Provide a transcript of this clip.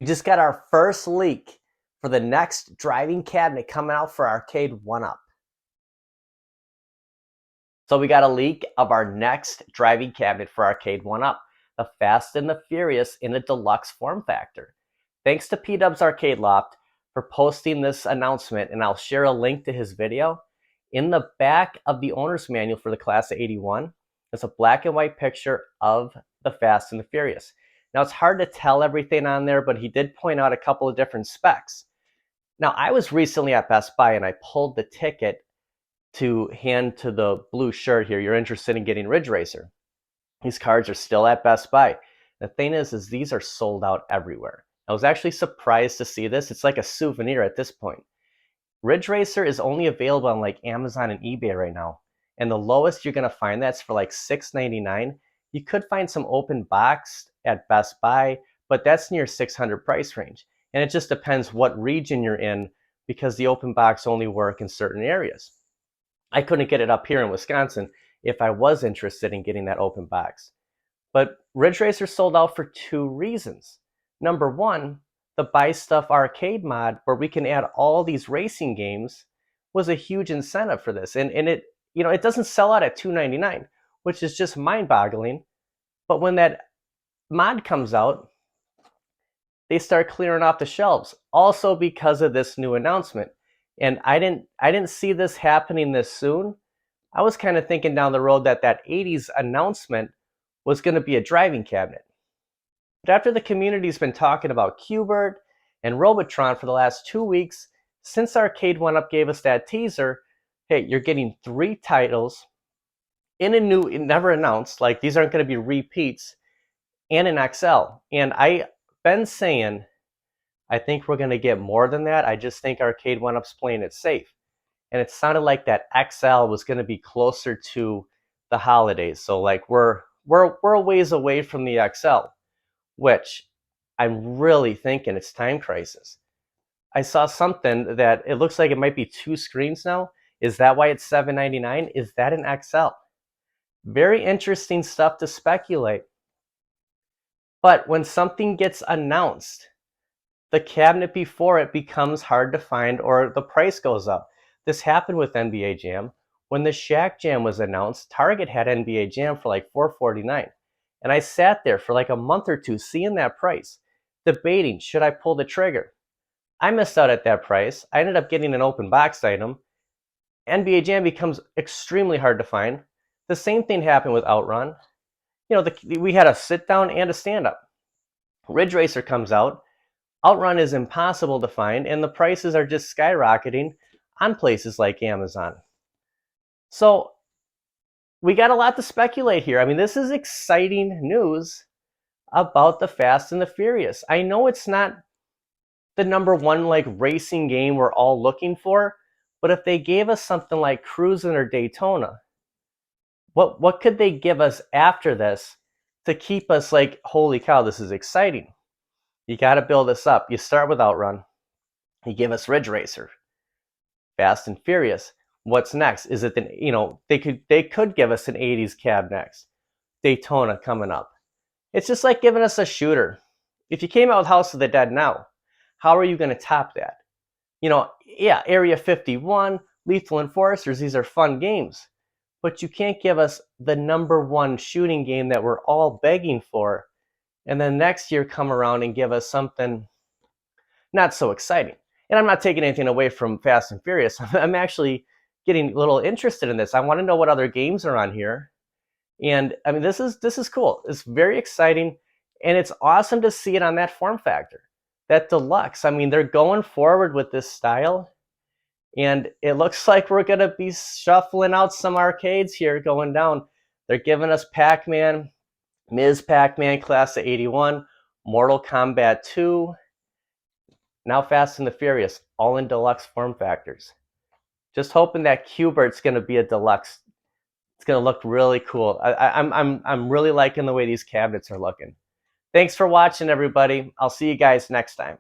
We just got our first leak for the next driving cabinet coming out for Arcade1up. So we got a leak of our next driving cabinet for Arcade1up, the Fast and the Furious in a deluxe form factor. Thanks to P-Dub's Arcade Loft for posting this announcement, and I'll share a link to his video. In the back of the owner's manual for the Class of 81, there's a black and white picture of the Fast and the Furious. Now, it's hard to tell everything on there, but he did point out a couple of different specs. Now, I was recently at Best Buy and I pulled the ticket to hand to the blue shirt here. You're interested in getting Ridge Racer. These cards are still at Best Buy. The thing is these are sold out everywhere. I was actually surprised to see this. It's like a souvenir at this point. Ridge Racer is only available on like Amazon and eBay right now. And the lowest you're going to find that's for like $6.99. You could find some open boxed at Best Buy, but that's near $600 price range. And it just depends what region you're in, because the open box only work in certain areas. I couldn't get it up here in Wisconsin if I was interested in getting that open box. But Ridge Racer sold out for two reasons. Number one, the Buy Stuff arcade mod, where we can add all these racing games, was a huge incentive for this. And it, it doesn't sell out at $2.99, which is just mind-boggling. But when that mod comes out, they start clearing off the shelves, also because of this new announcement. And I didn't see this happening this soon. I was kind of thinking down the road that 80s announcement was going to be a driving cabinet. But after the community's been talking about Q*bert and Robotron for the last 2 weeks, since Arcade1up gave us that teaser, hey, you're getting 3 titles in a new, never announced, like these aren't going to be repeats, and an XL. And I've been saying, I think we're going to get more than that. I just think Arcade1up's playing it safe. And it sounded like that XL was going to be closer to the holidays. So like we're a ways away from the XL, which I'm really thinking it's time crisis. I saw something that it looks like it might be 2 screens now. Is that why it's $7.99? Is that an XL? Very interesting stuff to speculate. But when something gets announced, the cabinet before it becomes hard to find or the price goes up. This happened with NBA Jam. When the Shaq Jam was announced, Target had NBA Jam for like $4.49. And I sat there for like a month or two seeing that price, debating, should I pull the trigger? I missed out at that price. I ended up getting an open box item. NBA Jam becomes extremely hard to find. The same thing happened with Outrun. We had a sit down and a stand up. Ridge Racer comes out. Outrun is impossible to find, and the prices are just skyrocketing on places like Amazon. So we got a lot to speculate here. I mean, this is exciting news about the Fast and the Furious. I know it's not the #1 like racing game we're all looking for, but if they gave us something like Cruising or Daytona, what could they give us after this to keep us like, holy cow, this is exciting? You got to build this up. You start with Outrun. You give us Ridge Racer, Fast and Furious. What's next? Is it they could give us an 80s cab next. Daytona coming up. It's just like giving us a shooter. If you came out with House of the Dead now, how are you going to top that? Yeah, Area 51, Lethal Enforcers, these are fun games. But you can't give us the #1 shooting game that we're all begging for, and then next year come around and give us something not so exciting. And I'm not taking anything away from Fast and Furious. I'm actually getting a little interested in this. I want to know what other games are on here. And I mean, this is cool. It's very exciting, and it's awesome to see it on that form factor, that deluxe. I mean, they're going forward with this style, and it looks like we're going to be shuffling out some arcades here going down. They're giving us Pac-Man, Ms. Pac-Man Class of 81, Mortal Kombat 2, now Fast and the Furious, all in deluxe form factors. Just hoping that Q*bert's going to be a deluxe. It's going to look really cool. I'm really liking the way these cabinets are looking. Thanks for watching, everybody. I'll see you guys next time.